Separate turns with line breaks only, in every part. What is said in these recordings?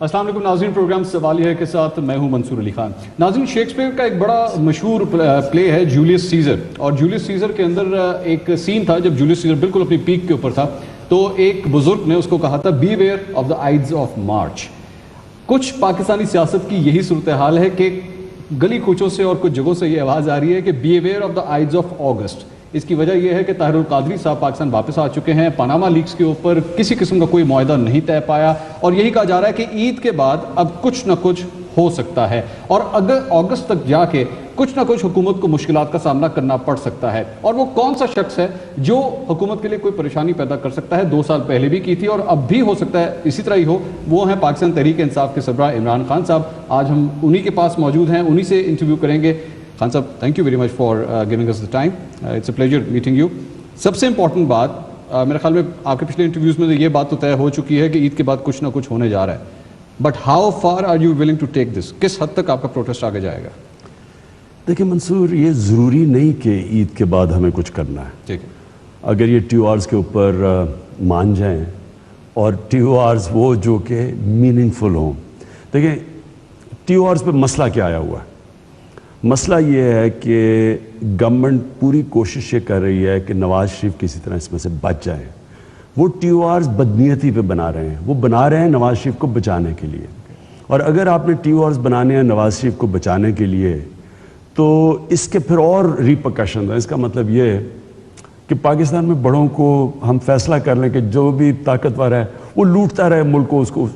السلام علیکم ناظرین، پروگرام سوالیہ کے ساتھ میں ہوں منصور علی خان۔ ناظرین، شیکسپیئر کا ایک بڑا مشہور پلے ہے جولیس سیزر، اور جولیس سیزر کے اندر ایک سین تھا جب جولیس سیزر بالکل اپنی پیک کے اوپر تھا، تو ایک بزرگ نے اس کو کہا تھا beware of the eyes of March. کچھ پاکستانی سیاست کی یہی صورتحال ہے کہ گلی کوچوں سے اور کچھ جگہوں سے یہ آواز آ رہی ہے کہ beware of the eyes of August. اس کی وجہ یہ ہے کہ طاہر القادری صاحب پاکستان واپس آ چکے ہیں، پاناما لیکس کے اوپر کسی قسم کا کوئی معاہدہ نہیں طے پایا، اور یہی کہا جا رہا ہے کہ عید کے بعد اب کچھ نہ کچھ ہو سکتا ہے، اور اگر اگست تک جا کے کچھ نہ کچھ حکومت کو مشکلات کا سامنا کرنا پڑ سکتا ہے۔ اور وہ کون سا شخص ہے جو حکومت کے لیے کوئی پریشانی پیدا کر سکتا ہے؟ 2 سال پہلے بھی کی تھی اور اب بھی ہو سکتا ہے اسی طرح ہی ہو، وہ ہیں پاکستان تحریک انصاف کے سربراہ عمران خان صاحب۔ آج ہم انہی کے پاس موجود ہیں، انہی سے انٹرویو کریں گے۔ Khan sahab, thank you very much for giving us the time, it's a pleasure meeting you. سب سے امپورٹنٹ بات، میرے خیال میں آپ کے پچھلے انٹرویوز میں یہ بات تو طے ہو چکی ہے کہ عید کے بعد کچھ نہ کچھ ہونے جا رہا ہے، but how far are you willing to take this? کس حد تک آپ کا پروٹیسٹ آگے جائے گا؟
دیکھیں منصور، یہ ضروری نہیں کہ عید کے بعد ہمیں کچھ کرنا ہے۔
ٹھیک ہے،
اگر یہ ٹی او آرز کے اوپر مان جائیں اور ٹی او آرز وہ جو کہ میننگ فل ہوں۔ دیکھیں ٹی او آرز پہ مسئلہ کیا آیا ہوا ہے؟ مسئلہ یہ ہے کہ گورنمنٹ پوری کوشش یہ کر رہی ہے کہ نواز شریف کسی طرح اس میں سے بچ جائیں۔ وہ ٹی او آرز بدنیتی پہ بنا رہے ہیں، وہ بنا رہے ہیں نواز شریف کو بچانے کے لیے، اور اگر آپ نے ٹی او آرز بنانے ہیں نواز شریف کو بچانے کے لیے تو اس کے پھر اور ریپرکشن ہیں۔ اس کا مطلب یہ ہے کہ پاکستان میں بڑوں کو ہم فیصلہ کر لیں کہ جو بھی طاقتور ہے وہ لوٹتا رہے ملک کو، اس کو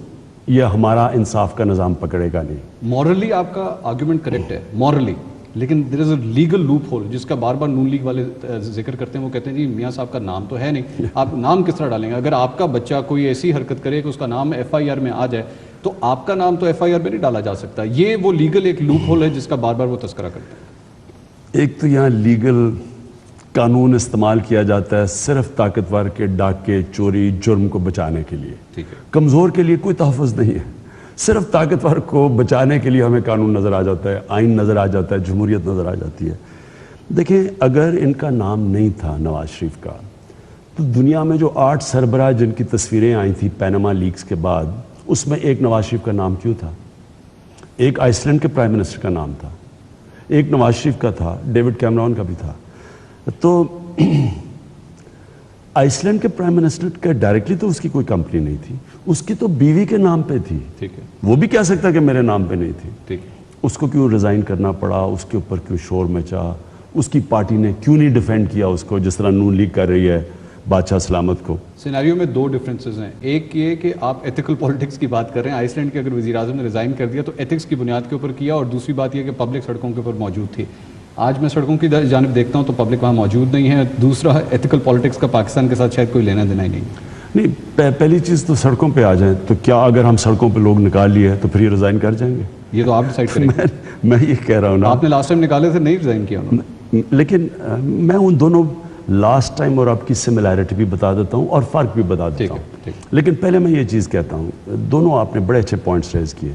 یہ ہمارا انصاف کا نظام پکڑے گا نہیں۔
مورلی آپ کا آرگیومنٹ کریکٹ ہے، مورلی، لیکن دیر از اے لیگل لوپ ہول جس کا بار بار نون لیگ والے ذکر کرتے ہیں۔ وہ کہتے ہیں جی میاں صاحب کا نام تو ہے نہیں، آپ نام کس طرح ڈالیں گے؟ اگر آپ کا بچہ کوئی ایسی حرکت کرے کہ اس کا نام ایف آئی آر میں آ جائے تو آپ کا نام تو ایف آئی آر میں نہیں ڈالا جا سکتا۔ یہ وہ لیگل ایک لوپ ہول ہے جس کا بار بار وہ تذکرہ کرتے ہیں۔
ایک تو یہاں لیگل قانون استعمال کیا جاتا ہے صرف طاقتور کے ڈاکے، چوری، جرم کو بچانے کے لیے،
ٹھیک ہے،
کمزور کے لیے کوئی تحفظ نہیں ہے۔ صرف طاقتور کو بچانے کے لیے ہمیں قانون نظر آ جاتا ہے، آئین نظر آ جاتا ہے، جمہوریت نظر آ جاتی ہے۔ دیکھیں اگر ان کا نام نہیں تھا نواز شریف کا تو دنیا میں جو 8 سربراہ جن کی تصویریں آئی تھیں پیناما لیکس کے بعد، اس میں ایک نواز شریف کا نام کیوں تھا؟ ایک آئس لینڈ کے پرائم منسٹر کا نام تھا، ایک نواز شریف کا تھا، ڈیوڈ کیمرون کا بھی تھا۔ تو آئس لینڈ کے پرائم منسٹر کا ڈائریکٹلی تو اس کی کوئی کمپنی نہیں تھی، اس کی تو بیوی کے نام پہ تھی،
ٹھیک ہے،
وہ بھی کہہ سکتا کہ میرے نام پہ نہیں تھی۔
ٹھیک ہے،
اس کو کیوں ریزائن کرنا پڑا؟ اس کے اوپر کیوں شور مچا؟ اس کی پارٹی نے کیوں نہیں ڈیفینڈ کیا اس کو جس طرح نون لیگ کر رہی ہے بادشاہ سلامت کو؟
سیناریو میں 2 ڈفرینسز ہیں۔ ایک یہ کہ آپ ایتھیکل پالیٹکس کی بات کر رہے ہیں، آئس لینڈ کے اگر وزیر اعظم نے ریزائن کر دیا تو ایتھکس کی بنیاد کے اوپر کیا، اور دوسری بات یہ کہ پبلک سڑکوں کے اوپر موجود تھی۔ آج میں سڑکوں کی جانب دیکھتا ہوں تو پبلک وہاں موجود نہیں ہے۔ دوسرا، ایتھیکل پالیٹکس کا پاکستان کے ساتھ شاید کوئی لینا دینا ہی نہیں۔
پہلی چیز تو سڑکوں پہ آ جائیں تو کیا اگر ہم سڑکوں پہ لوگ نکال لیے تو پھر یہ ریزائن کر جائیں گے؟
یہ تو آپ ڈیسائیڈ کریں گے۔
میں یہ کہہ رہا ہوں نا،
آپ نے لاسٹ ٹائم نکالے تھے، نہیں ریزائن کیا انہوں نے۔
لیکن میں ان دونوں لاسٹ ٹائم اور اب کی سملیرٹی بھی بتا دیتا ہوں اور فرق بھی بتا دیتا ہوں، لیکن پہلے میں یہ چیز کہتا ہوں، دونوں آپ نے بڑے اچھے پوائنٹس ریز کیے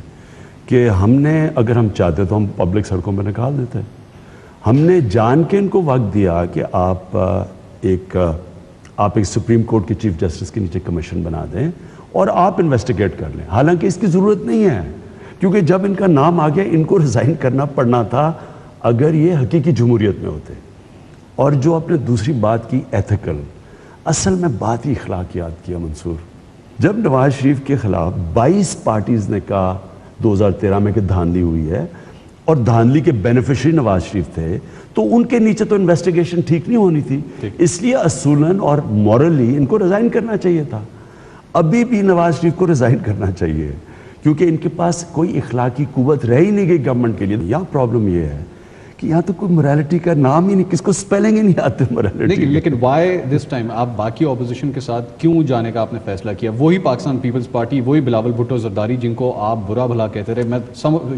کہ ہم نے اگر ہم چاہتے تو ہم پبلک سڑکوں پہ نکال دیتے ہیں۔ ہم نے جان کے ان کو وقت دیا کہ آپ ایک سپریم کورٹ کے چیف جسٹس کے نیچے کمیشن بنا دیں اور آپ انویسٹیگیٹ کر لیں، حالانکہ اس کی ضرورت نہیں ہے، کیونکہ جب ان کا نام آ گیا ان کو ریزائن کرنا پڑنا تھا اگر یہ حقیقی جمہوریت میں ہوتے۔ اور جو آپ نے دوسری بات کی ایتھیکل، اصل میں بات ہی اخلاقیات کی ہے منصور۔ جب نواز شریف کے خلاف 22 پارٹیز نے کہا 2013 میں کہ دھاندلی ہوئی ہے اور دھاندلی کے بینیفیشری نواز شریف تھے تو ان کے نیچے تو انویسٹیگیشن ٹھیک نہیں ہونی تھی، اس لیے اصولاً اور مورلی ان کو ریزائن کرنا چاہیے تھا۔ ابھی بھی نواز شریف کو ریزائن کرنا چاہیے کیونکہ ان کے پاس کوئی اخلاقی قوت رہ ہی نہیں گئی گورنمنٹ کے لیے۔ یہاں پرابلم یہ ہے کہ یہاں تو کوئی موریلٹی کا نام ہی نہیں، کس کو سپیلنگ ہی نہیں آتے موریلٹی۔
لیکن وائی دس ٹائم آپ باقی اپوزیشن کے ساتھ کیوں جانے کا آپ نے فیصلہ کیا؟ وہی پاکستان پیپلز پارٹی، وہی بلاول بھٹو زرداری جن کو آپ برا بھلا کہتے رہے۔ میں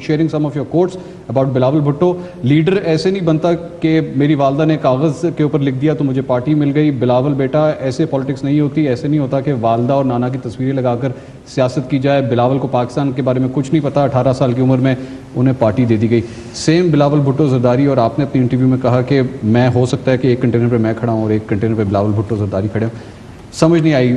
sharing some of your quotes about Bilawal Bhutto, leader ایسے نہیں بنتا کہ میری والدہ نے کاغذ کے اوپر لکھ دیا تو مجھے پارٹی مل گئی۔ بلاول بیٹا ایسے پالیٹکس نہیں ہوتی، ایسے نہیں ہوتا کہ والدہ اور نانا کی تصویریں لگا کر سیاست کی جائے۔ بلاول کو پاکستان کے بارے میں کچھ نہیں پتا، 18 سال کی عمر میں انہیں پارٹی دے دی گئی۔ سیم بلاول بھٹو زرداری، اور آپ نے اپنی انٹرویو میں کہا کہ میں ہو سکتا ہے کہ ایک کنٹینر پہ میں کھڑا ہوں اور ایک کنٹینر پہ بلاول بھٹو زرداری کھڑے ہوں۔ سمجھ نہیں آئی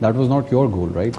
That was not your goal, right?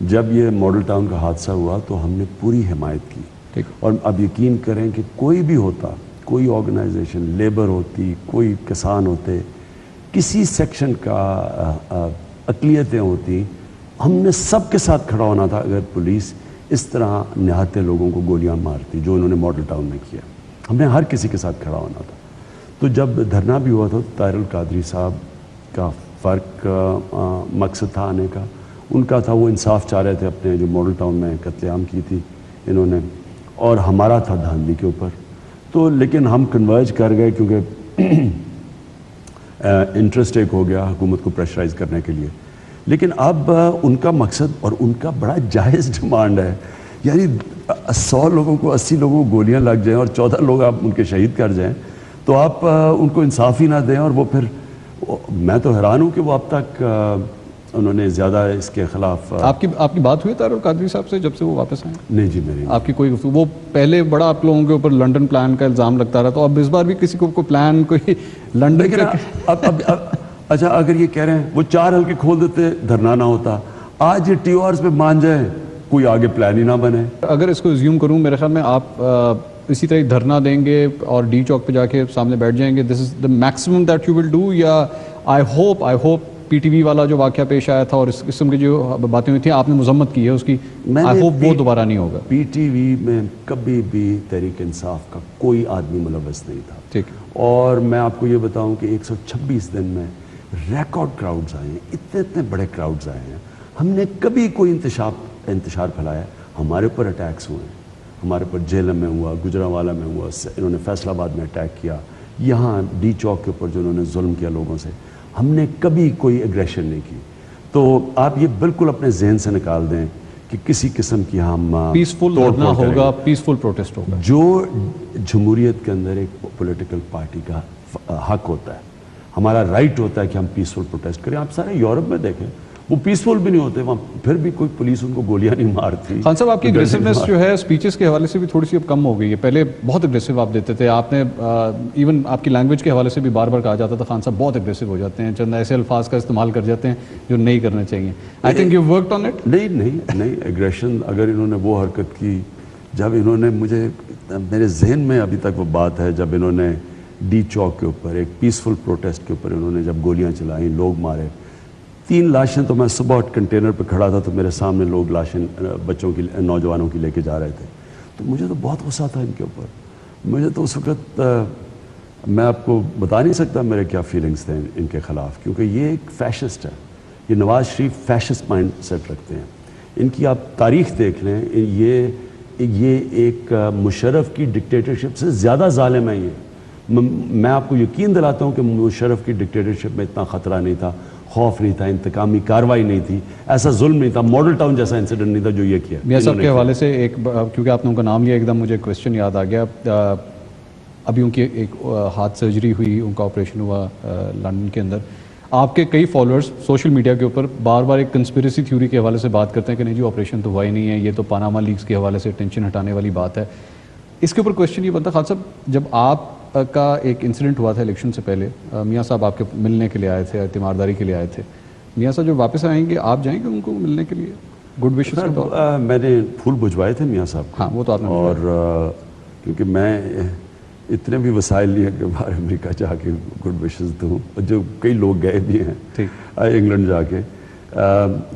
جب یہ ماڈل ٹاؤن کا حادثہ ہوا تو ہم نے پوری حمایت کی، اور اب یقین کریں کہ کوئی بھی ہوتا، کوئی آرگنائزیشن، لیبر ہوتی، کوئی کسان ہوتے، کسی سیکشن کا اقلیتیں ہوتی، ہم نے سب کے ساتھ کھڑا ہونا تھا اگر پولیس اس طرح نہاتے لوگوں کو گولیاں مارتی جو انہوں نے ماڈل ٹاؤن میں کیا۔ ہم نے ہر کسی کے ساتھ کھڑا ہونا تھا۔ تو جب دھرنا بھی ہوا تھا تو طاہر القادری صاحب کا فرق مقصد تھا آنے کا، ان کا تھا وہ انصاف چاہ رہے تھے اپنے جو ماڈل ٹاؤن میں قتل عام کی تھی انہوں نے، اور ہمارا تھا دھاندلی کے اوپر۔ تو لیکن ہم کنورج کر گئے کیونکہ انٹرسٹ ایک ہو گیا حکومت کو پریشرائز کرنے کے لیے۔ لیکن اب ان کا مقصد اور ان کا بڑا جائز ڈیمانڈ ہے، یعنی 100 لوگوں کو 80 لوگوں کو گولیاں لگ جائیں اور 14 لوگ آپ ان کے شہید کر جائیں تو آپ ان کو انصاف ہی نہ دیں، اور وہ پھر میں تو حیران ہوں کہ وہ اب تک انہوں نے زیادہ اس کے خلاف۔ آپ
کی بات ہوئی طاہر القادری صاحب سے جب سے وہ واپس آئے؟
نہیں جی میری
آپ کی کوئی گفتگو؟ وہ پہلے بڑا آپ لوگوں کے اوپر لنڈن پلان کا الزام لگتا رہا، تو اب اس بار بھی کسی کو کوئی پلان کوئی لنڈن کا؟
اچھا اگر یہ کہہ رہے ہیں وہ 4 حلقے کھول دیتے دھرنا نہ ہوتا، آج یہ ٹی آرز پہ مان جائیں کوئی آگے پلان ہی نہ بنے۔ اگر
اس کو ایزیوم کروں میرے خیال میں آپ اسی طرح دھرنا دیں گے اور ڈی چوک پہ جا کے سامنے بیٹھ جائیں گے، this is the maximum that you will do, یا I hope P T V والا جو واقعہ پیش آیا تھا اور اس قسم کی جو باتیں ہوئی تھیں آپ نے مذمت کی ہے اس کی، آئی ہوپ وہ دوبارہ نہیں ہوگا؟
پی ٹی وی میں کبھی بھی تحریک انصاف کا کوئی آدمی ملوث نہیں تھا،
ٹھیک،
اور میں آپ کو یہ بتاؤں کہ 126 دن میں ریکارڈ کراؤڈز آئے ہیں، اتنے بڑے کراؤڈز آئے ہیں۔ ہم نے کبھی کوئی انتشار پھیلایا؟ ہمارے اوپر اٹیکس ہوئے ہیں، ہمارے اوپر جیلم میں ہوا، گجرانوالہ میں ہوا، انہوں نے فیصل آباد میں اٹیک کیا، یہاں ڈی چوک کے اوپر جو انہوں نے ظلم کیا لوگوں سے، ہم نے کبھی کوئی ایگریشن نہیں کی۔ تو آپ یہ بالکل اپنے ذہن سے نکال دیں کہ کسی قسم کی ہم
پیسفل دھرنا ہوگا، پیسفل پروٹیسٹ ہوگا،
جو جمہوریت کے اندر ایک پولیٹیکل پارٹی کا حق ہوتا ہے، ہمارا رائٹ ہوتا ہے کہ ہم پیسفل پروٹیسٹ کریں۔ آپ سارے یورپ میں دیکھیں وہ پیسفل بھی نہیں ہوتے، وہاں پھر بھی کوئی پولیس ان کو گولیاں نہیں مارتی۔
خان صاحب آپ کی اگریسونیس جو ہے اسپیچز کے حوالے سے بھی تھوڑی سی اب کم ہو گئی ہے، پہلے بہت اگریسو آپ دیتے تھے، آپ نے ایون آپ کی لینگویج کے حوالے سے بھی بار بار کہا جاتا تھا خان صاحب بہت اگریسو ہو جاتے ہیں، چند ایسے الفاظ کا استعمال کر جاتے ہیں جو نہیں کرنے چاہیے۔ I think you worked on it.
نہیں ایگریشن، اگر انہوں نے وہ حرکت کی، جب انہوں نے مجھے، میرے ذہن میں ابھی تک وہ بات ہے جب انہوں نے ڈی چوک کے اوپر ایک پیسفل پروٹیسٹ کے اوپر انہوں نے جب گولیاں چلائیں، لوگ مارے، 3 لاشیں، تو میں صبح کنٹینر پہ کھڑا تھا تو میرے سامنے لوگ لاشیں بچوں کی، نوجوانوں کی لے کے جا رہے تھے، تو مجھے تو بہت غصہ تھا ان کے اوپر۔ مجھے تو اس وقت میں آپ کو بتا نہیں سکتا میرے کیا فیلنگز تھے ان کے خلاف، کیونکہ یہ ایک فیشسٹ ہے، یہ Nawaz Sharif fascist mind set رکھتے ہیں۔ ان کی آپ تاریخ دیکھ لیں، یہ ایک مشرف کی ڈکٹیٹرشپ سے زیادہ ظالم ہے۔ یہ میں آپ کو یقین دلاتا ہوں کہ مشرف کی ڈکٹیٹرشپ میں اتنا خطرہ نہیں تھا، خوف نہیں تھا، انتقامی کارروائی نہیں تھی، ایسا ظلم نہیں تھا، ماڈل ٹاؤن جیسا انسیڈنٹ نہیں تھا جو یہ کیا۔
میاں صاحب کے حوالے سے ایک، کیونکہ آپ نے ان کا نام لیا ایک دم مجھے کویسچن یاد آ گیا، ابھی ان کی ایک ہاتھ سرجری ہوئی، ان کا آپریشن ہوا لندن کے اندر، آپ کے کئی فالوورز سوشل میڈیا کے اوپر بار بار ایک کنسپیریسی تھیوری کے حوالے سے بات کرتے ہیں کہ نہیں جی آپریشن تو ہوا ہی نہیں ہے، یہ تو پاناما لیکس کے حوالے سے ٹینشن ہٹانے والی بات ہے۔ اس کے اوپر کویسچن یہ بنتا خان صاحب، جب آپ کا ایک انسیڈنٹ ہوا تھا الیکشن سے پہلے، میاں صاحب آپ کے ملنے کے لیے آئے تھے، تیمارداری کے لیے آئے تھے، میاں صاحب جب واپس آئیں گے آپ جائیں گے ان کو ملنے کے لیے گڈ وشز کے طور پر؟
میں نے پھول بھجوائے تھے میاں صاحب کو،
ہاں وہ تو آپ نے،
اور کیونکہ میں اتنے بھی وسائل نہیں ہے کہ باہر امریکہ جا کے گڈ وشز دوں، جو کئی لوگ گئے بھی ہیں انگلینڈ جا کے،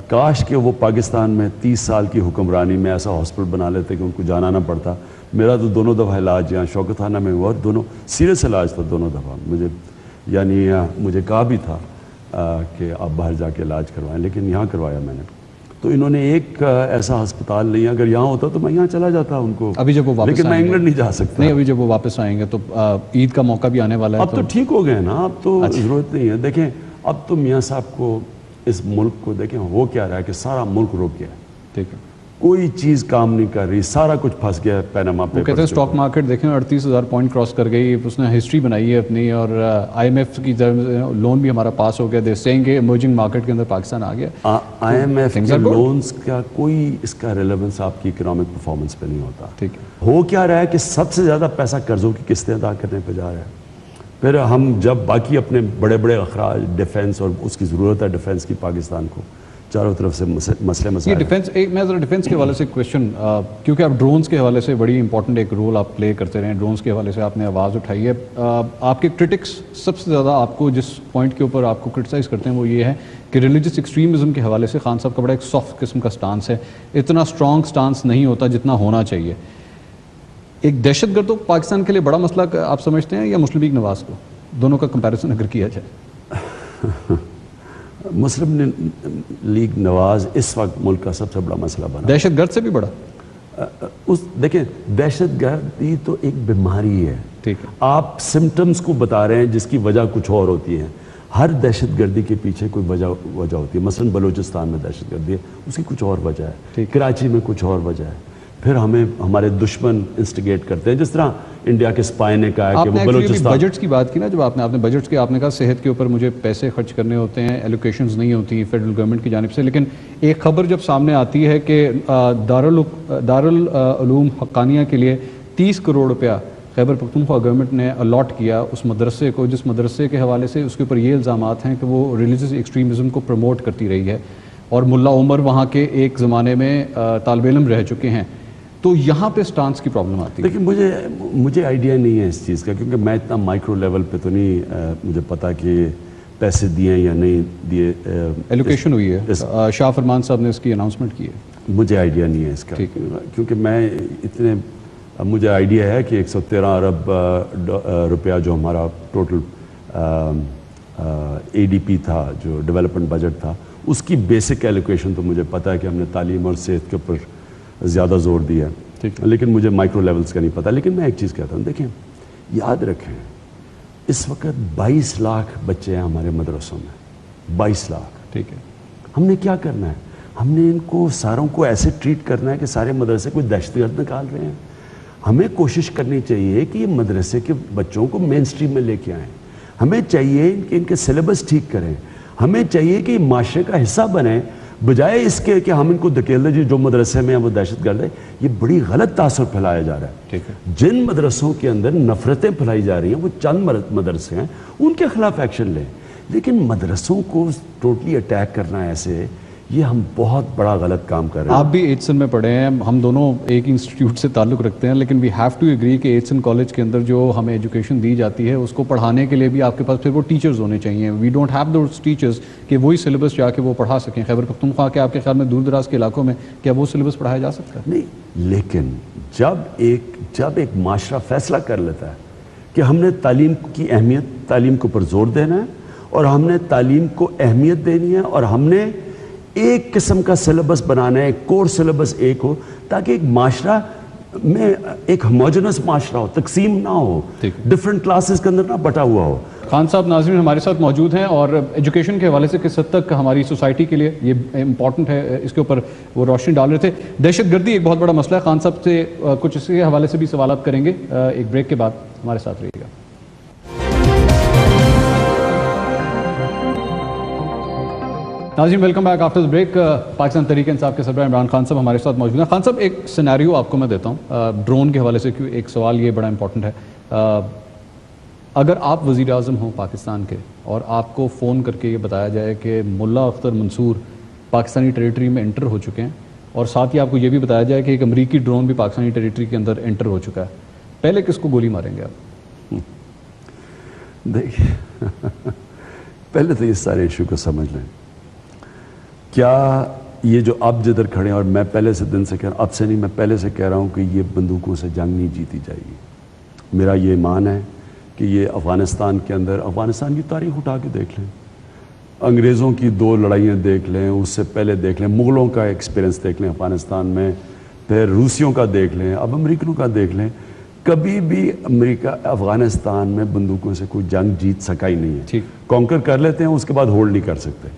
کاش کہ وہ پاکستان میں 30 سال کی حکمرانی میں ایسا ہاسپٹل بنا لیتے کہ ان کو جانا نہ پڑتا۔ میرا تو دونوں دفعہ علاج یہاں شوکت خانہ میں ہوا، اور دونوں سیریس علاج تھا دونوں دفعہ، مجھے کہا بھی تھا کہ آپ باہر جا کے علاج کروائیں، لیکن یہاں کروایا میں نے۔ تو انہوں نے ایک ایسا ہسپتال نہیں، اگر یہاں ہوتا تو میں یہاں چلا جاتا ان کو،
ابھی جب وہ واپس،
لیکن میں انگلینڈ نہیں جا سکتا۔
نہیں ابھی جب وہ واپس آئیں گے تو عید کا موقع بھی آنے والا ہے،
اب تو ٹھیک ہو گئے نا، اب تو ضرورت نہیں ہے۔ دیکھیں اب تو میاں صاحب کو، اس ملک کو دیکھیں ہو کیا رہا ہے کہ سارا ملک رک گیا ہے، ٹھیک ہے، کوئی چیز کام نہیں کر رہی، سارا کچھ پھنس گیا ہے پیناما پیپر۔
کہتے ہیں اسٹاک مارکیٹ دیکھیں 38,000 پوائنٹ کراس کر گئی، اس نے ہسٹری بنائی ہے اپنی، اور آئی ایم ایف کی لون بھی ہمارا پاس ہو گیا، دے سینگ کہ ایمرجنگ مارکیٹ کے اندر پاکستان آ گیا۔
آئی ایم ایف کے لونز کا کوئی اس کا ریلیونس آپ کی اکنامک پرفارمنس پہ نہیں ہوتا، ٹھیک ہے۔ ہو کیا رہا ہے کہ سب سے زیادہ پیسہ قرضوں کی قسطیں ادا کرنے پہ جا رہا ہے، پھر ہم جب باقی اپنے بڑے بڑے اخراج ڈیفنس، اور اس کی ضرورت ہے ڈیفنس کی پاکستان کو، چاروں طرف سے مسئلے
یہ
مسائل.
ڈیفینس میں ذرا ڈیفینس کے حوالے سے کویشچن، کیونکہ آپ ڈرونز کے حوالے سے بڑی امپورٹنٹ ایک رول آپ پلے کرتے رہے ہیں، ڈرونز کے حوالے سے آپ نے آواز اٹھائی ہے. آپ کے کرٹکس سب سے زیادہ آپ کو جس پوائنٹ کے اوپر آپ کو کرٹیسائز کرتے ہیں وہ یہ ہے کہ ریلیجس ایکسٹریمزم کے حوالے سے خان صاحب کا بڑا ایک سافٹ قسم کا سٹانس ہے، اتنا اسٹرانگ سٹانس نہیں ہوتا جتنا ہونا چاہیے. ایک دہشت گرد تو پاکستان کے لیے بڑا مسئلہ آپ سمجھتے ہیں یا مسلم لیگ نواز کو؟ دونوں کا کمپیریزن اگر کیا جائے.
مسلم لیگ نواز اس وقت ملک کا سب سے بڑا مسئلہ بنا.
دہشت گرد سے بھی بڑا؟
دیکھیں دہشت گردی تو ایک بیماری ہے.
ٹھیک ہے.
آپ سمٹمز کو بتا رہے ہیں جس کی وجہ کچھ اور ہوتی ہے. ہر دہشت گردی کے پیچھے کوئی وجہ ہوتی ہے. مثلا بلوچستان میں دہشت گردی ہے، اس کی کچھ اور وجہ ہے. کراچی میں کچھ اور وجہ ہے. پھر ہمارے دشمن انسٹیگیٹ کرتے ہیں، جس طرح انڈیا کے سپائی نے کہا کہ وہ بلوچستان.
بجٹس کی بات کی نا، جب آپ نے بجٹس کی آپ نے کہا صحت کے اوپر مجھے پیسے خرچ کرنے ہوتے ہیں، ایلوکیشنز نہیں ہوتی فیڈرل گورنمنٹ کی جانب سے، لیکن ایک خبر جب سامنے آتی ہے کہ دارالعلوم حقانیہ کے لیے 30 کروڑ روپیہ خیبر پختونخوا گورنمنٹ نے الاٹ کیا اس مدرسے کو، جس مدرسے کے حوالے سے اس کے اوپر یہ الزامات ہیں کہ وہ ریلیجس ایکسٹریمزم کو پروموٹ کرتی رہی ہے، اور ملا عمر وہاں کے ایک زمانے میں طالب علم رہ چکے ہیں. تو یہاں پہ سٹانس کی پرابلم آتی ہے.
لیکن مجھے آئیڈیا نہیں ہے اس چیز کا، کیونکہ میں اتنا مائکرو لیول پہ تو نہیں مجھے پتا کہ پیسے دیے یا نہیں دیے.
ایلوکیشن ہوئی ہے، شاہ فرمان صاحب نے اس کی اناؤنسمنٹ کی ہے.
مجھے آئیڈیا نہیں ہے اس کا، کیونکہ میں مجھے آئیڈیا ہے کہ 113 ارب روپیہ جو ہمارا ٹوٹل اے ڈی پی تھا، جو ڈیولپمنٹ بجٹ تھا، اس کی بیسک ایلوکیشن تو مجھے پتا ہے کہ ہم نے تعلیم اور صحت کے اوپر زیادہ زور دیا ہے، لیکن مجھے مائکرو لیولز کا نہیں پتا. لیکن میں ایک چیز کہتا ہوں، دیکھیں یاد رکھیں اس وقت 22 لاکھ بچے ہیں ہمارے مدرسوں میں. 22 لاکھ.
ٹھیک ہے.
ہم نے کیا کرنا ہے؟ ہم نے ان کو ساروں کو ایسے ٹریٹ کرنا ہے کہ سارے مدرسے کوئی دہشت گرد نکال رہے ہیں. ہمیں کوشش کرنی چاہیے کہ یہ مدرسے کے بچوں کو مین سٹریم میں لے کے آئیں. ہمیں چاہیے کہ ان کے سلیبس ٹھیک کریں. ہمیں چاہیے کہ یہ معاشرے کا حصہ بنیں، بجائے اس کے کہ ہم ان کو دھکیل دیں جو مدرسے میں ہیں وہ دہشت گرد ہے. یہ بڑی غلط تاثر پھیلایا جا رہا ہے.
ٹھیک ہے.
جن مدرسوں کے اندر نفرتیں پھیلائی جا رہی ہیں وہ چند مدرسے ہیں، ان کے خلاف ایکشن لیں. لیکن مدرسوں کو ٹوٹلی اٹیک کرنا ایسے، یہ ہم بہت بڑا غلط کام کر رہے ہیں.
آپ بھی ایچسن میں پڑھے ہیں، ہم دونوں ایک انسٹیٹیوٹ سے تعلق رکھتے ہیں، لیکن وی ہیو ٹو ایگری کہ ایچسن کالج کے اندر جو ہمیں ایجوکیشن دی جاتی ہے اس کو پڑھانے کے لیے بھی آپ کے پاس پھر وہ ٹیچرز ہونے چاہیے. We don't have those teachers کہ وہی سلیبس جا کے وہ پڑھا سکیں. خیبر پختونخوا کے آپ کے خیال میں دور دراز کے علاقوں میں کیا وہ سلیبس پڑھایا جا سکتا ہے؟
نہیں، لیکن جب ایک معاشرہ فیصلہ کر لیتا ہے کہ ہم نے تعلیم کی اہمیت، تعلیم کے اوپر زور دینا ہے اور ہم نے تعلیم کو اہمیت دینی ہے اور ہم نے ایک قسم کا سلیبس بنانا ہے، کور سلیبس ایک ہو، تاکہ ایک معاشرہ میں ایک ہوموجنس معاشرہ ہو، تقسیم نہ ہو، ڈفرنٹ کلاسز کے اندر نہ بٹا ہوا ہو.
خان صاحب ناظرین ہمارے ساتھ موجود ہیں اور ایجوکیشن کے حوالے سے کس حد تک ہماری سوسائٹی کے لیے یہ امپورٹنٹ ہے، اس کے اوپر وہ روشنی ڈال رہے تھے. دہشت گردی ایک بہت بڑا مسئلہ ہے. خان صاحب سے کچھ اس کے حوالے سے بھی سوالات کریں گے. ایک بریک کے بعد ہمارے ساتھ رہیے گا. ناظرین welcome back after break. Pakistan Tehreek انصاف کے سربراہ عمران خان صاحب ہمارے ساتھ موجود ہیں. خان صاحب ایک سینیریو آپ کو میں دیتا ہوں ڈرون کے حوالے سے، کیوں ایک سوال یہ بڑا امپورٹنٹ ہے. اگر آپ وزیر اعظم ہوں پاکستان کے اور آپ کو فون کر کے یہ بتایا جائے کہ ملا اختر منصور پاکستانی ٹیریٹری میں انٹر ہو چکے ہیں اور ساتھ ہی آپ کو یہ بھی بتایا جائے کہ ایک امریکی ڈرون بھی پاکستانی ٹیریٹری کے اندر انٹر ہو چکا ہے، پہلے کس کو گولی ماریں گے آپ؟
دیکھیے پہلے تو اس سارے ایشو کو سمجھ لیں. کیا یہ جو اب جدھر کھڑے ہیں، اور میں پہلے سے دن سے کہہ رہا ہوں، اب سے نہیں، میں پہلے سے کہہ رہا ہوں کہ یہ بندوقوں سے جنگ نہیں جیتی جائے گی. میرا یہ ایمان ہے کہ یہ افغانستان کے اندر، افغانستان کی تاریخ اٹھا کے دیکھ لیں، انگریزوں کی 2 لڑائیاں دیکھ لیں، اس سے پہلے دیکھ لیں، مغلوں کا ایکسپیرنس دیکھ لیں افغانستان میں، پھر روسیوں کا دیکھ لیں، اب امریکنوں کا دیکھ لیں. کبھی بھی امریکہ افغانستان میں بندوقوں سے کوئی جنگ جیت سکا ہی نہیں ہے. کانکر کر لیتے ہیں، اس کے بعد ہولڈ نہیں کر سکتے.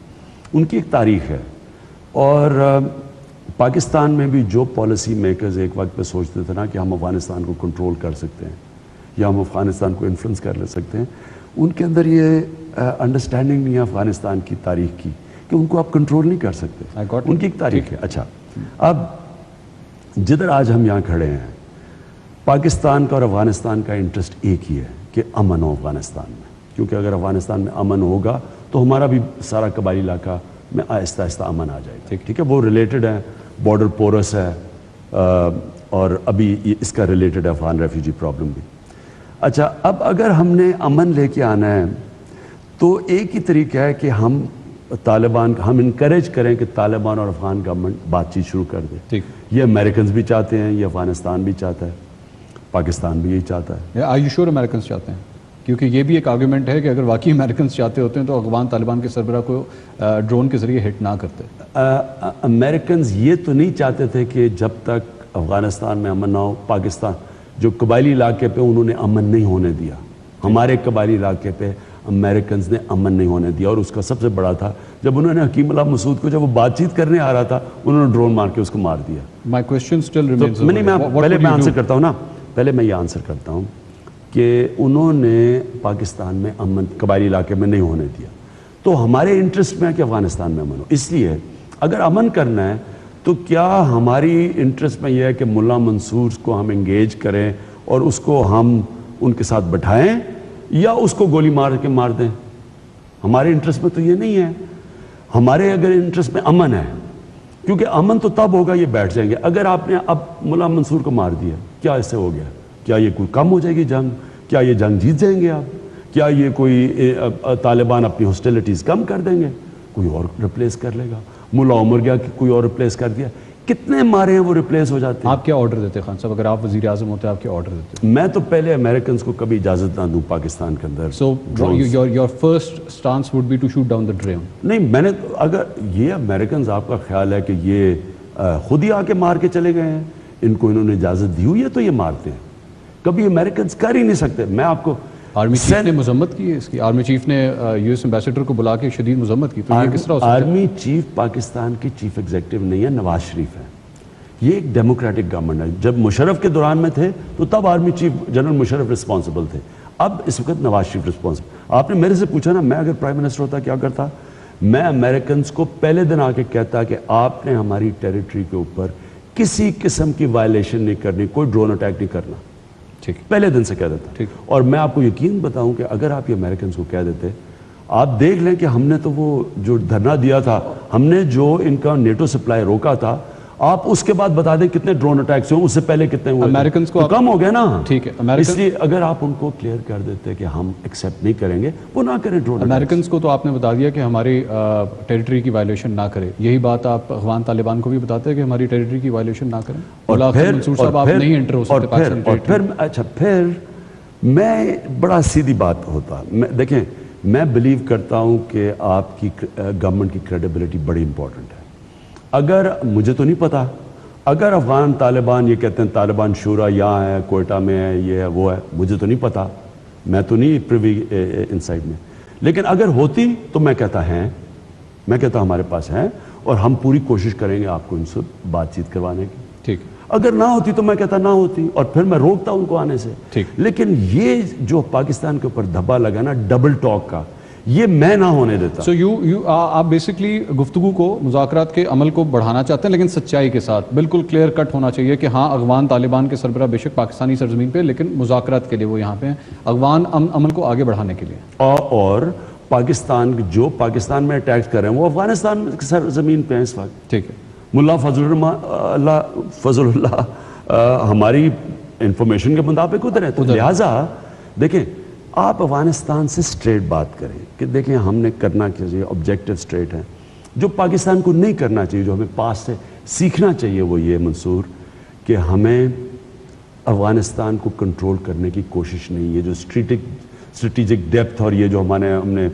ان کی ایک تاریخ ہے. اور پاکستان میں بھی جو پالیسی میکرز ایک وقت پہ سوچتے تھے نا کہ ہم افغانستان کو کنٹرول کر سکتے ہیں یا ہم افغانستان کو انفلوئنس کر لے سکتے ہیں، ان کے اندر یہ انڈرسٹینڈنگ نہیں ہے افغانستان کی تاریخ کی کہ ان کو آپ کنٹرول نہیں کر سکتے. ان کی ایک تاریخ ہے. اچھا، اب جدھر آج ہم یہاں کھڑے ہیں، پاکستان کا اور افغانستان کا انٹرسٹ ایک ہی ہے کہ امن ہو افغانستان میں، کیونکہ اگر افغانستان میں امن ہوگا تو ہمارا بھی سارا قبائلی علاقہ میں آہستہ آہستہ امن آ جائے گا. ٹھیک ہے, وہ ریلیٹڈ ہے, بارڈر پورس ہے, اور ابھی اس کا ریلیٹڈ ہے افغان ریفیوجی پرابلم بھی. اچھا, اب اگر ہم نے امن لے کے آنا ہے تو ایک ہی طریقہ ہے کہ ہم انکریج کریں کہ طالبان اور افغان گورنمنٹ بات چیت شروع کر دے. یہ امریکنز بھی چاہتے ہیں, یہ افغانستان بھی چاہتا ہے, پاکستان بھی یہی چاہتا ہے.
آر یو شیور امریکنز چاہتے ہیں؟ کیونکہ یہ بھی ایک آرگومنٹ ہے کہ اگر واقعی امریکنز چاہتے ہوتے ہیں تو افغان طالبان کے سربراہ کو ڈرون کے ذریعے ہٹ نہ کرتے.
امریکنز یہ تو نہیں چاہتے تھے کہ جب تک افغانستان میں امن نہ ہو, پاکستان جو قبائلی علاقے پہ انہوں نے امن نہیں ہونے دیا. ہمارے قبائلی علاقے پہ امریکنز نے امن نہیں ہونے دیا, اور اس کا سب سے بڑا تھا جب انہوں نے حکیم اللہ مسعود کو, جب وہ بات چیت کرنے آ رہا تھا, انہوں نے ڈرون مار کے اس کو مار دیا.
My question still remains.
پہلے میں آنسر کرتا ہوں نا, پہلے میں یہ آنسر کرتا ہوں کہ انہوں نے پاکستان میں امن قبائلی علاقے میں نہیں ہونے دیا, تو ہمارے انٹرسٹ میں ہے کہ افغانستان میں امن ہو. اس لیے اگر امن کرنا ہے تو کیا ہماری انٹرسٹ میں یہ ہے کہ ملا منصور کو ہم انگیج کریں اور اس کو ہم ان کے ساتھ بٹھائیں, یا اس کو گولی مار کے مار دیں؟ ہمارے انٹرسٹ میں تو یہ نہیں ہے. ہمارے اگر انٹرسٹ میں امن ہے, کیونکہ امن تو تب ہوگا یہ بیٹھ جائیں گے. اگر آپ نے اب ملا منصور کو مار دیا, کیا اس سے ہو گیا؟ کیا یہ کوئی کم ہو جائے گی جنگ؟ کیا یہ جنگ جیت جائیں گے آپ؟ کیا یہ کوئی طالبان اپنی ہاسٹیلٹیز کم کر دیں گے؟ کوئی اور ریپلیس کر لے گا. ملا عمر گیا کہ کوئی اور ریپلیس کر دیا, کتنے مارے ہیں وہ ریپلیس ہو جاتے ہیں.
آپ کیا آرڈر دیتے خان صاحب؟ اگر آپ وزیر اعظم ہوتے آپ کیا آرڈر دیتے؟
میں تو پہلے امریکنز کو کبھی اجازت نہ دوں پاکستان کے اندر.
So your first stance would be to shoot down the drone.
نہیں, میں نے اگر یہ امریکنز, آپ کا خیال ہے کہ یہ خود ہی آ کے مار کے چلے گئے ہیں, ان کو انہوں نے اجازت دی ہوئی ہے تو یہ مارتے ہیں. کبھی امریکنز کر ہی نہیں سکتے. میں آپ کو
آرمی چیف نے مذمت کی ہے اس کی. آرمی چیف نے یو ایس ایمبیسڈر کو بلا کے شدید مذمت کی. تو یہ کس طرح ہو سکتا ہے؟
آرمی چیف پاکستان کی چیف ایگزیکٹو نہیں ہے, نواز شریف ہے. یہ ایک ڈیموکریٹک گورنمنٹ ہے. جب مشرف کے دوران میں تھے تو تب army chief general Musharraf responsible تھے, اب اس وقت نواز شریف رسپانسبل. آپ نے میرے سے پوچھا نا, میں اگر پرائم منسٹر ہوتا کیا کرتا؟ میں امریکنز کو پہلے دن آ کے کہتا کہ آپ نے ہماری ٹیریٹری کے اوپر کسی قسم کی وائلیشن نہیں کرنی, کوئی ڈرون اٹیک نہیں کرنا.
ٹھیک,
پہلے دن سے کہہ دیتا. اور میں آپ کو یقین بتاؤں کہ اگر آپ یہ امریکنز کو کہہ دیتے, آپ دیکھ لیں کہ ہم نے تو وہ جو دھرنا دیا تھا, ہم نے جو ان کا نیٹو سپلائی روکا تھا, آپ اس کے بعد بتا دیں کتنے ڈرون اٹیکس ہوئے, اس سے پہلے کتنے ہوئے.
امریکنز کو
کم ہو گیا نا.
ٹھیک ہے,
اس لیے اگر آپ ان کو کلیئر کر دیتے کہ ہم ایکسیپٹ نہیں کریں گے, وہ نہ کریں ڈرون.
امریکنز کو تو آپ نے بتا دیا کہ ہماری ٹیریٹری کی وائلیشن نہ کرے. یہی بات آپ افغان طالبان کو بھی بتاتے ہیں کہ ہماری ٹیریٹری کی وائلیشن نہ کریں. اور
پھر میں بڑا سیدھی بات ہوتا, دیکھیں میں بلیو کرتا ہوں کہ آپ کی گورنمنٹ کی کریڈیبلٹی بڑی امپورٹنٹ ہے. اگر مجھے تو نہیں پتا, اگر افغان طالبان یہ کہتے ہیں طالبان شورا یہاں ہے, کوئٹہ میں ہے, یہ ہے, وہ ہے, مجھے تو نہیں پتا, میں تو نہیں پریوی انسائڈ میں. لیکن اگر ہوتی تو میں کہتا ہیں, میں کہتا ہمارے پاس ہیں اور ہم پوری کوشش کریں گے آپ کو ان سے بات چیت کروانے کی.
ٹھیک,
اگر نہ ہوتی تو میں کہتا نہ ہوتی, اور پھر میں روکتا ان کو آنے سے.
ٹھیک,
لیکن یہ جو پاکستان کے اوپر دھبا لگا نا ڈبل ٹاک کا, یہ میں نہ ہونے دیتا.
سو آپ بیسکلی گفتگو کو, مذاکرات کے عمل کو بڑھانا چاہتے ہیں, لیکن سچائی کے ساتھ بالکل کلیئر کٹ ہونا چاہیے کہ ہاں افغان طالبان کے سربراہ بے شک پاکستانی سرزمین پہ, لیکن مذاکرات کے لیے وہ یہاں پہ ہیں, افغان عمل کو آگے بڑھانے کے لیے.
اور پاکستان جو پاکستان میں اٹیک کر رہے ہیں وہ افغانستان کی سرزمین پہ ہیں اس وقت.
ٹھیک ہے,
ملا فضل اللہ ہماری انفارمیشن کے مطابق ادھر ہے. تو لہٰذا دیکھیں, آپ افغانستان سے اسٹریٹ بات کریں کہ دیکھیں ہم نے کرنا چاہیے, آبجیکٹو اسٹریٹ ہے. جو پاکستان کو نہیں کرنا چاہیے, جو ہمیں پاس سے سیکھنا چاہیے, وہ یہ منصور کہ ہمیں افغانستان کو کنٹرول کرنے کی کوشش نہیں. یہ جو اسٹریٹجک ڈیپتھ اور یہ جو ہم نے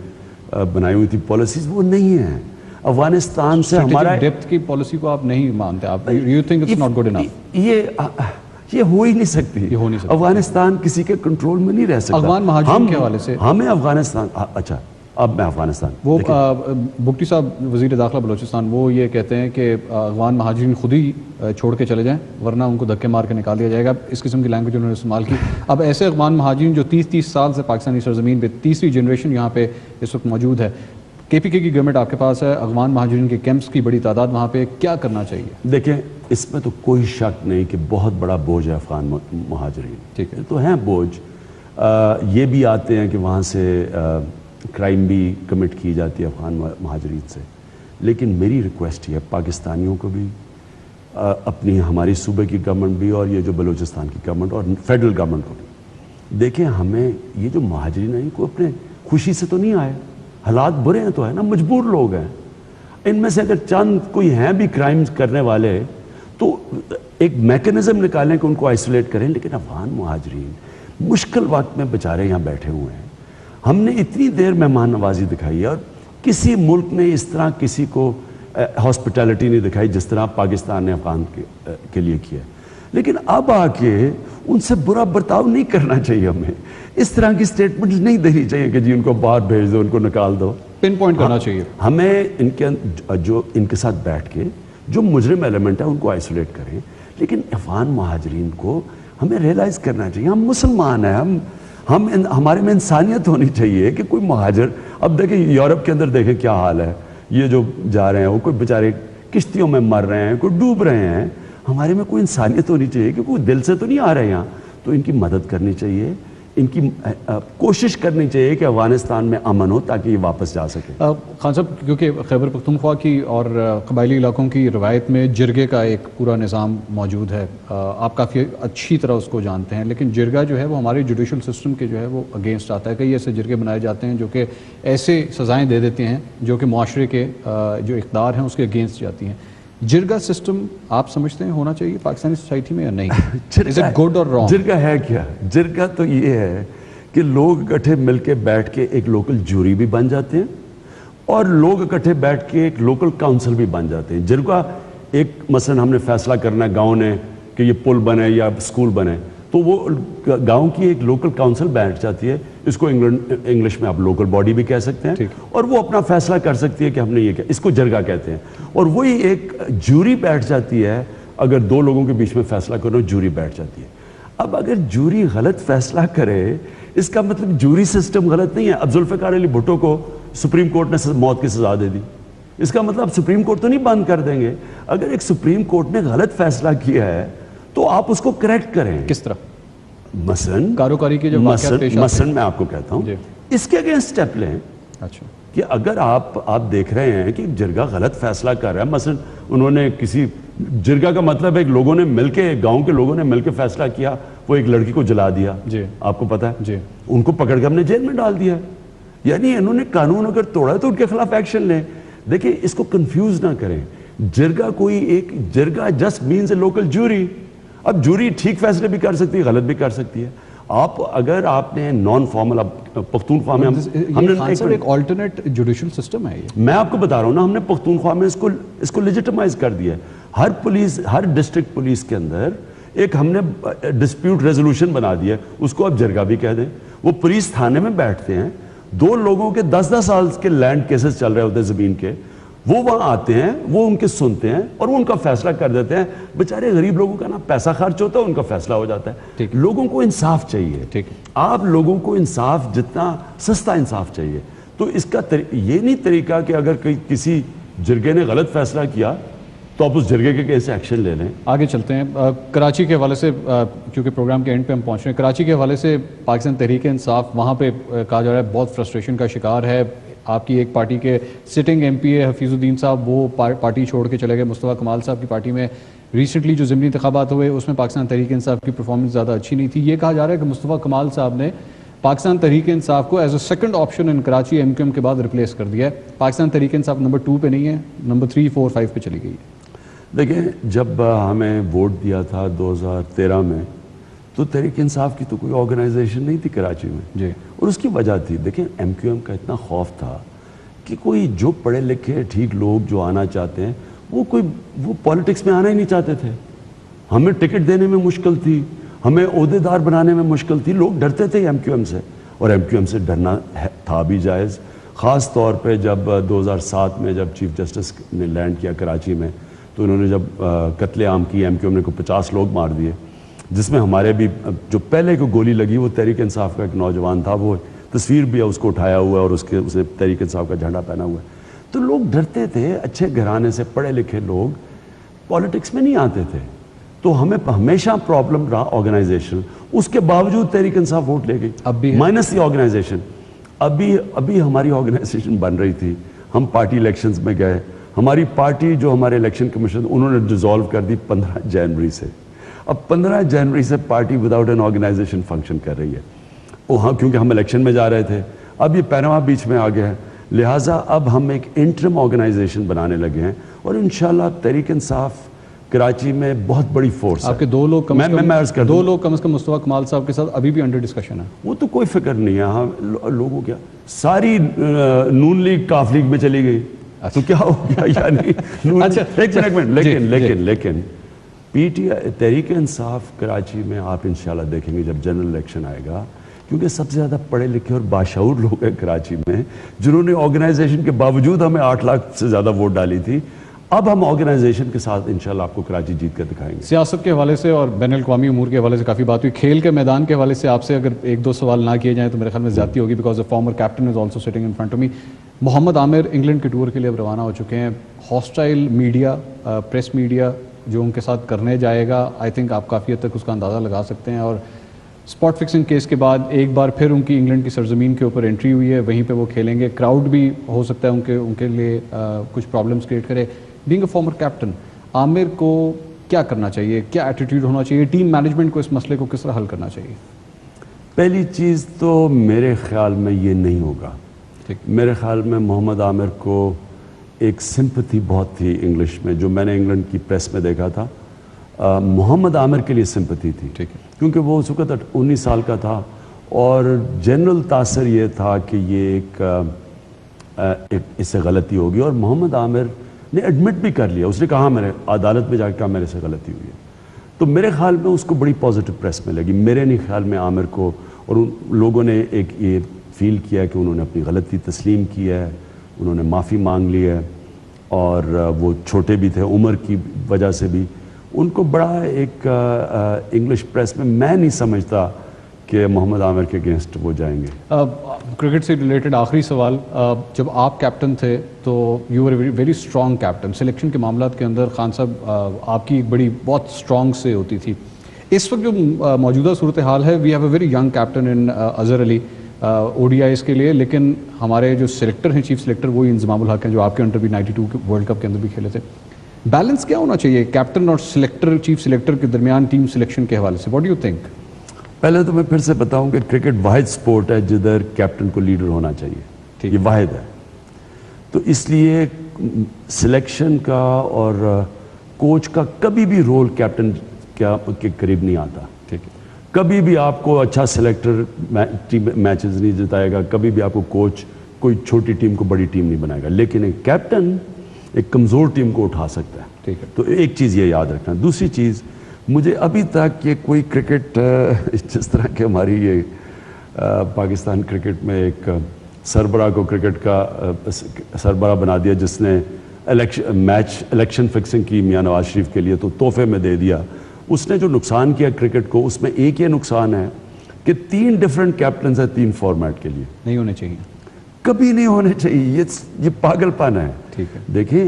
بنائی ہوئی تھی پالیسیز, وہ نہیں ہیں. افغانستان سے ہمارا
ڈیپتھ کی پالیسی کو آپ نہیں مانتے, آپ you think it's not good enough.
یہ ہو ہی نہیں سکتی. افغانستان کسی کے کنٹرول میں نہیں رہ سکتا.
افغان مہاجرین کے حوالے سے
ہمیں افغانستان, اچھا اب میں افغانستان,
وہ بگٹی صاحب وزیر داخلہ بلوچستان, وہ یہ کہتے ہیں کہ افغان مہاجرین خود ہی چھوڑ کے چلے جائیں ورنہ ان کو دھکے مار کے نکال دیا جائے گا. اس قسم کی لینگویج انہوں نے استعمال کی. اب ایسے افغان مہاجرین جو 30 سال سے پاکستانی سرزمین پہ, تیسری جنریشن یہاں پہ اس وقت موجود ہے, کے پی کے کی گورنمنٹ آپ کے پاس ہے, افغان مہاجرین کے کیمپس کی بڑی تعداد وہاں پہ, کیا کرنا چاہیے؟
دیکھیں اس میں تو کوئی شک نہیں کہ بہت بڑا بوجھ ہے افغان مہاجرین.
ٹھیک ہے,
تو ہیں بوجھ. یہ بھی آتے ہیں کہ وہاں سے کرائم بھی کمٹ کی جاتی ہے افغان مہاجرین سے, لیکن میری ریکویسٹ یہ ہے پاکستانیوں کو بھی, اپنی ہماری صوبے کی گورنمنٹ بھی, اور یہ جو بلوچستان کی گورنمنٹ اور فیڈرل گورنمنٹ کو بھی, دیکھیں ہمیں یہ جو مہاجرین ہیں کو اپنے خوشی سے تو نہیں آئے, حالات برے ہیں تو ہے نا, مجبور لوگ ہیں. ان میں سے اگر چند کوئی ہیں بھی کرائمز کرنے والے تو ایک میکنزم نکالیں کہ ان کو آئسولیٹ کریں, لیکن افغان مہاجرین مشکل وقت میں بیچارے یہاں بیٹھے ہوئے ہیں. ہم نے اتنی دیر مہمان نوازی دکھائی ہے اور کسی ملک نے اس طرح کسی کو ہاسپٹیلٹی نہیں دکھائی جس طرح پاکستان نے افغان کے لیے کیا. لیکن اب آ کے ان سے برا برتاؤ نہیں کرنا چاہیے, ہمیں اس طرح کی سٹیٹمنٹ نہیں دینی چاہیے کہ جی ان کو باہر بھیج دو, ان کو نکال دو.
پن پوائنٹ کرنا چاہیے.
ہمیں ان کے ساتھ بیٹھ کے جو مجرم ایلیمنٹ ہے ان کو آئسولیٹ کریں, لیکن افغان مہاجرین کو ہمیں ریئلائز کرنا چاہیے ہم مسلمان ہیں, ہمارے میں انسانیت ہونی چاہیے کہ کوئی مہاجر, اب دیکھیں یورپ کے اندر دیکھیں کیا حال ہے, یہ جو جا رہے ہیں وہ کوئی بیچارے کشتیوں میں مر رہے ہیں, کوئی ڈوب رہے ہیں. ہمارے میں کوئی انسانیت ہونی چاہیے کہ کوئی دل سے تو نہیں آ رہے یہاں, تو ان کی مدد کرنی چاہیے, ان کی کوشش کرنی چاہیے کہ افغانستان میں امن ہو تاکہ یہ واپس جا سکے.
خان صاحب, کیونکہ خیبر پختونخوا کی اور قبائلی علاقوں کی روایت میں جرگے کا ایک پورا نظام موجود ہے, آپ کافی اچھی طرح اس کو جانتے ہیں, لیکن جرگہ جو ہے وہ ہمارے جوڈیشل سسٹم کے جو ہے وہ اگینسٹ آتا ہے. کئی ایسے جرگے بنائے جاتے ہیں جو کہ ایسے سزائیں دے دیتے ہیں جو کہ معاشرے کے جو اقدار ہیں اس کے اگینسٹ جاتی ہیں. جرگہ سسٹم آپ سمجھتے ہیں ہونا چاہیے پاکستانی سوسائٹی میں یا نہیں؟ Is it good or wrong?
جرگہ ہے کیا؟ جرگہ تو یہ ہے کہ لوگ اکٹھے مل کے بیٹھ کے ایک لوکل جوری بھی بن جاتے ہیں اور لوگ اکٹھے بیٹھ کے ایک لوکل کاؤنسل بھی بن جاتے ہیں. جرگہ ایک مثلا ہم نے فیصلہ کرنا ہے گاؤں نے کہ یہ پل بنے یا اسکول بنے, تو وہ گاؤں کی ایک لوکل کاؤنسل بیٹھ جاتی ہے, اس کو انگلش میں آپ لوکل باڈی بھی کہہ سکتے ہیں, اور وہ اپنا فیصلہ کر سکتی ہے کہ ہم نے یہ کیا, اس کو جرگہ کہتے ہیں. اور وہی ایک جوری بیٹھ جاتی ہے, اگر دو لوگوں کے بیچ میں فیصلہ کرو جوری بیٹھ جاتی ہے. اب اگر جوری غلط فیصلہ کرے اس کا مطلب جوری سسٹم غلط نہیں ہے. اب ذوالفقار علی بھٹو کو سپریم کورٹ نے موت کی سزا دے دی, اس کا مطلب سپریم کورٹ تو نہیں بند کر دیں گے. اگر ایک سپریم کورٹ نے غلط فیصلہ کیا ہے تو آپ اس کو کریکٹ کریں.
کس طرح؟
مثلاً
کاروکاری کے جو واقعات پیش آتے ہیں,
مثلاً میں آپ کو کہتا ہوں اس کے اگینسٹ اسٹیپ لیں.
اچھا, کہ
اگر آپ دیکھ رہے ہیں کہ جرگہ غلط فیصلہ کر رہا ہے, مثلا انہوں نے کسی جرگہ کا مطلب ایک لوگوں نے مل کے, گاؤں کے لوگوں نے مل کے فیصلہ کیا, وہ ایک لڑکی کو جلا دیا, آپ کو پتا ہے, ان کو پکڑ کے ہم نے جیل میں ڈال دیا. یعنی انہوں نے قانون اگر توڑا تو ان کے خلاف ایکشن لیں. دیکھیں اس کو کنفیوز نہ کریں, جرگہ کوئی ایک جرگہ جسٹ مینز اے لوکل جوری. اب جوری ٹھیک فیصلے بھی کر سکتی ہے, غلط بھی کر سکتی ہے. اگر آپ نے نان فارمل, اب پختونخوا میں ہم نے
ایک آلٹرنیٹ جوڈیشل سسٹم ہے, یہ
میں آپ کو بتا رہا ہوں نا, ہم نے پختونخوا میں اس کو لیجیٹمائز کر دیا ہے. ہر پولیس, ہر ڈسٹرکٹ پولیس کے اندر ایک ہم نے ڈسپیوٹ ریزولوشن بنا دیا ہے, اس کو آپ جرگہ بھی کہہ دیں. وہ پولیس تھانے میں بیٹھتے ہیں, دو لوگوں کے 10-10 سال کے لینڈ کیسز چل رہے ہوتے ہیں زمین کے, وہ وہاں آتے ہیں, وہ ان کے سنتے ہیں اور وہ ان کا فیصلہ کر دیتے ہیں. بیچارے غریب لوگوں کا نا پیسہ خرچ ہوتا ہے, ان کا فیصلہ ہو جاتا ہے. لوگوں کو انصاف چاہیے, آپ لوگوں کو انصاف, جتنا سستا انصاف چاہیے. تو اس کا یہ نہیں طریقہ کہ اگر کسی جرگے نے غلط فیصلہ کیا تو آپ اس جرگے کے کیسے ایکشن لے لیں.
آگے چلتے ہیں. کراچی کے حوالے سے, کیونکہ پروگرام کے اینڈ پہ ہم پہنچ رہے ہیں, کراچی کے حوالے سے پاکستان تحریک انصاف وہاں پہ کہا جا رہا ہے بہت فرسٹریشن کا شکار ہے. آپ کی ایک پارٹی کے سٹنگ ایم پی اے حفیظ الدین صاحب, وہ پارٹی چھوڑ کے چلے گئے. مصطفیٰ کمال صاحب کی پارٹی میں ریسنٹلی جو ضمنی انتخابات ہوئے اس میں پاکستان تحریک انصاف کی پرفارمنس زیادہ اچھی نہیں تھی. یہ کہا جا رہا ہے کہ مصطفیٰ کمال صاحب نے پاکستان تحریک انصاف کو as a second option in Karachi M Q M کے بعد ریپلیس کر دیا ہے. پاکستان تحریک انصاف نمبر 2 پہ نہیں ہے, نمبر 3, 4, 5 پہ چلی گئی ہے.
دیکھیں, جب ہمیں ووٹ دیا تھا 2013 میں تو تحریک انصاف کی تو کوئی آرگنائزیشن نہیں تھی کراچی میں, اور اس کی وجہ تھی, دیکھیں ایم کیو ایم کا اتنا خوف تھا کہ کوئی جو پڑھے لکھے ٹھیک لوگ جو آنا چاہتے ہیں وہ پالیٹکس میں آنا ہی نہیں چاہتے تھے. ہمیں ٹکٹ دینے میں مشکل تھی, ہمیں عہدے دار بنانے میں مشکل تھی. لوگ ڈرتے تھے ایم کیو ایم سے, اور ایم کیو ایم سے ڈرنا تھا بھی جائز. خاص طور پہ جب 2007 میں جب چیف جسٹس نے لینڈ کیا کراچی میں, تو انہوں نے جب قتل عام کی, ایم کیو ایم نے کو 50 لوگ مار دیے, جس میں ہمارے بھی جو پہلے کو گولی لگی وہ تحریک انصاف کا ایک نوجوان تھا. وہ تصویر بھی ہے, اس کو اٹھایا ہوا ہے اور اسے تحریک انصاف کا جھنڈا پہنا ہوا ہے. تو لوگ ڈرتے تھے, اچھے گھرانے سے پڑھے لکھے لوگ پالیٹکس میں نہیں آتے تھے. تو ہمیں ہمیشہ پرابلم رہا آرگنائزیشن. اس کے باوجود تحریک انصاف ووٹ لے گئی,
اب بھی
مائنس دی آرگنائزیشن. ابھی ہماری آرگنائزیشن بن رہی تھی, ہم پارٹی الیکشنز میں گئے, ہماری پارٹی جو ہمارے الیکشن کمیشن انہوں نے ڈیزالو کر دی 15 جنوری سے. اب 15 جنوری سے party without an organization function کر رہی ہے. ہاں کیونکہ ہم الیکشن میں جا رہے تھے, اب یہ پیناما بیچ میں آ گیا ہے, لہٰذا اب ہم ایک انٹرم آرگنائزیشن بنانے لگے ہیں اور انشاءاللہ تحریک انصاف کراچی میں بہت بڑی فورس ہے.
آپ کے دو لوگ کم از کم مصطفیٰ کمال صاحب کے ساتھ ابھی بھی انڈر ڈسکشن ہے.
وہ تو کوئی فکر نہیں ہے. ہاں لوگوں کیا ساری نون لیگ کاف لیگ میں چلی گئی تو کیا ہو گیا یعنی لیکن P T I Tehreek Insaf Karachi میں آپ انشاءاللہ دیکھیں گے جب جنرل الیکشن آئے گا, کیونکہ سب سے زیادہ پڑھے لکھے اور باشعور لوگ ہیں کراچی میں جنہوں نے آرگنائزیشن کے باوجود ہمیں 8 لاکھ سے زیادہ ووٹ ڈالی تھی. اب ہم آرگنائزیشن کے ساتھ انشاءاللہ آپ کو کراچی جیت کر دکھائیں گے.
سیاست کے حوالے سے اور بین الاقوامی امور کے حوالے سے کافی بات ہوئی. کھیل کے میدان کے حوالے سے آپ سے اگر 1-2 سوال نہ کیے جائیں تو میرے خیال میں زیادتی ہوگی, because former captain is also sitting in front of me. Mohammad Amir England کے ٹور کے لیے اب روانہ ہو چکے ہیں. ہاسٹائل میڈیا, پریس میڈیا جو ان کے ساتھ کرنے جائے گا, آئی تھنک آپ کافی حد تک اس کا اندازہ لگا سکتے ہیں. اور اسپاٹ فکسنگ کیس کے بعد ایک بار پھر ان کی انگلینڈ کی سرزمین کے اوپر انٹری ہوئی ہے, وہیں پہ وہ کھیلیں گے. کراؤڈ بھی ہو سکتا ہے ان کے لیے کچھ پرابلمس کریٹ کرے. بینگ اے فارمر کیپٹن, عامر کو کیا کرنا چاہیے, کیا ایٹیٹیوڈ ہونا چاہیے, ٹیم مینجمنٹ کو اس مسئلے کو کس طرح حل کرنا چاہیے؟
پہلی چیز تو میرے خیال میں یہ نہیں ہوگا. میرے خیال میں محمد عامر کو ایک سمپتھی بہت تھی انگلش میں, جو میں نے انگلینڈ کی پریس میں دیکھا تھا. محمد عامر کے لیے سمپتھی تھی کیونکہ وہ اس وقت 19 سال کا تھا اور جنرل تاثر یہ تھا کہ یہ ایک اس سے غلطی ہوگی, اور محمد عامر نے ایڈمٹ بھی کر لیا. اس نے کہا میرے عدالت میں جا کے کہا میرے سے غلطی ہوئی ہے. تو میرے خیال میں اس کو بڑی پازیٹیو پریس میں لگی. میرے نہیں خیال میں عامر کو, اور ان لوگوں نے ایک یہ فیل کیا کہ انہوں نے اپنی غلطی تسلیم کی ہے, انہوں نے معافی مانگ لی ہے, اور وہ چھوٹے بھی تھے عمر کی وجہ سے بھی. ان کو بڑا ایک انگلش پریس میں نہیں سمجھتا کہ محمد عامر کے اگینسٹ وہ جائیں گے.
کرکٹ سے ریلیٹڈ آخری سوال, جب آپ کیپٹن تھے تو you are very strong captain. Selection کے معاملات کے اندر خان صاحب آپ کی ایک بڑی بہت اسٹرانگ سے ہوتی تھی. اس وقت جو موجودہ صورتحال ہے, we have a very young captain in Azhar Ali O D Is کے لیے, لیکن ہمارے جو سلیکٹر ہیں, چیف سلیکٹر, وہی انضمام الحق ہیں جو آپ کے انڈر بھی 92 ورلڈ کپ کے اندر بھی کھیلے تھے. بیلنس کیا ہونا چاہیے کیپٹن اور سلیکٹر, چیف سلیکٹر کے درمیان ٹیم سلیکشن کے حوالے سے؟ What do you think?
پہلے تو میں پھر سے بتاؤں کہ کرکٹ واحد سپورٹ ہے جدھر کیپٹن کو لیڈر ہونا چاہیے, یہ واحد ہے. تو اس لیے سلیکشن کا اور کوچ کا کبھی بھی رول کیپٹن کے قریب نہیں آتا. کبھی بھی آپ کو اچھا سلیکٹر میچز نہیں جتائے گا, کبھی بھی آپ کو کوچ کوئی چھوٹی ٹیم کو بڑی ٹیم نہیں بنائے گا, لیکن ایک کیپٹن ایک کمزور ٹیم کو اٹھا سکتا ہے. تو ایک چیز یہ یاد رکھنا. دوسری چیز, مجھے ابھی تک یہ کوئی کرکٹ جس طرح کہ ہماری یہ پاکستان کرکٹ میں ایک سربراہ کو کرکٹ کا سربراہ بنا دیا جس نے الیکشن فکسنگ کی میاں نواز شریف کے لیے, تو تحفے میں دے دیا. اس نے جو نقصان کیا کرکٹ کو, اس میں ایک یہ نقصان ہے کہ 3 ڈفرینٹ کیپٹنز ہیں 3 فارمیٹ کے لیے. نہیں ہونے چاہیے, کبھی نہیں ہونے چاہیے. یہ پاگل پن ہے. دیکھیں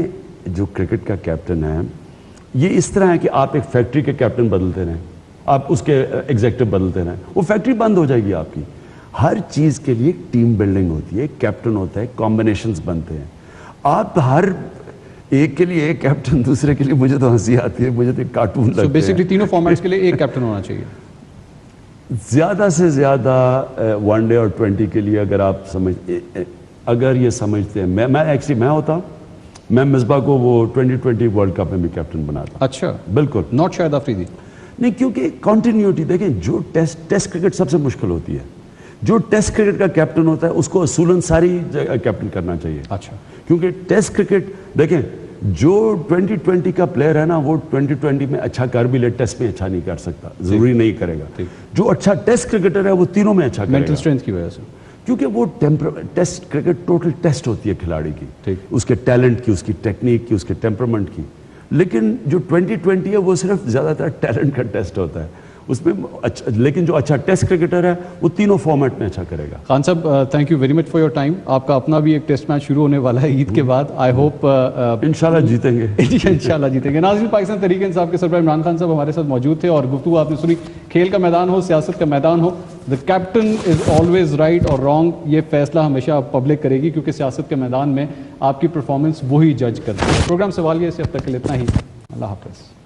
جو کرکٹ کا کیپٹن ہے یہ اس طرح ہے کہ آپ ایک فیکٹری کے کیپٹن بدلتے رہیں, آپ اس کے ایگزیکٹو بدلتے رہیں, وہ فیکٹری بند ہو جائے گی آپ کی. ہر چیز کے لیے ٹیم بلڈنگ ہوتی ہے, کیپٹن ہوتا ہے, کمبینیشنز بنتے ہیں. آپ ہر ایک کے لیے ایک کیپٹن, دوسرے کے لیے, مجھے تو ہنسی آتی ہے, مجھے تو کارٹون لگتا ہے.
بیسکلی تینوں فارمیٹس کے لیے ایک کیپٹن ہونا چاہیے.
زیادہ سے زیادہ 1 ڈے اور 20 کے لیے اگر یہ سمجھتے ہیں. میں ہوتا, میں مصباح کو وہ 2020 ورلڈ کپ میں بھی کیپٹن بناتا.
اچھا,
بالکل
ناٹ شاہد آفریدی.
نہیں, کیونکہ کنٹینیوٹی دیکھیں, جو ٹیسٹ کرکٹ سب سے مشکل ہوتی ہے, جو ٹیسٹ کرکٹ کا کیپٹن ہوتا ہے اس کو اصولاً ساری جگہ کیپٹن کرنا چاہیے. اچھا, کیونکہ ٹیسٹ کرکٹ دیکھیں, جو 2020 کا پلیئر ہے نا, وہ 2020 میں اچھا کر بھی لے, ٹیسٹ میں اچھا نہیں کر سکتا, ضروری نہیں کرے گا. جو اچھا ٹیسٹ کرکٹر ہے وہ تینوں میں اچھا کرے گا,
مینٹل اسٹرینتھ کی وجہ سے,
کیونکہ وہ ٹیسٹ کرکٹ ٹوٹل ٹیسٹ ہوتی ہے کھلاڑی کی, اس کے ٹیلنٹ کی, اس کی ٹیکنیک کی, اس کے ٹیمپرمنٹ کی. لیکن جو 2020 ہے وہ صرف زیادہ تر ٹیلنٹ کا ٹیسٹ ہوتا ہے اس میں. لیکن جو اچھا ٹیسٹ کرکٹر ہے وہ تینوں فارمیٹ میں اچھا کرے گا.
Khan sahab, thank you very much for your time. آپ کا اپنا بھی ایک ٹیسٹ میچ شروع ہونے والا ہے عید کے بعد. آئی ہوپ
انشاءاللہ جیتیں گے.
انشاءاللہ جیتیں گے. ناظرین, پاکستان تحریک انصاف کے سربراہ عمران خان صاحب ہمارے ساتھ موجود تھے اور گفتگو آپ نے سنی. کھیل کا میدان ہو, سیاست کا میدان ہو, دا کیپٹن از آلویز رائٹ اور رانگ، یہ فیصلہ ہمیشہ پبلک کرے گی، کیونکہ سیاست کے میدان میں آپ کی پرفارمنس وہی جج کرتے ہیں۔ پروگرام سوالیہ سے اب تک کے لیے اتنا ہی، اللہ حافظ۔